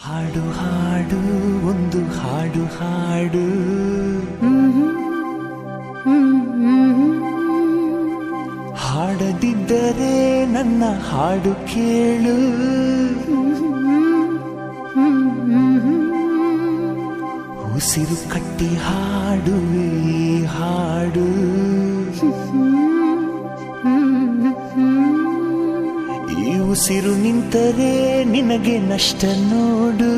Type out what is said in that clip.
ಹಾಡು ಹಾಡು ಒಂದು ಹಾಡು ಹಾಡು ಹಾಡದಿದ್ದರೆ ನನ್ನ ಹಾಡು ಕೇಳು ಉಸಿರು ಕಟ್ಟಿ ಹಾಡುವೆ ಹಾಡು ಈ ಉಸಿರು ನಿಂತರೆ ನಿನಗೆ ನಷ್ಟ ನೋಡು.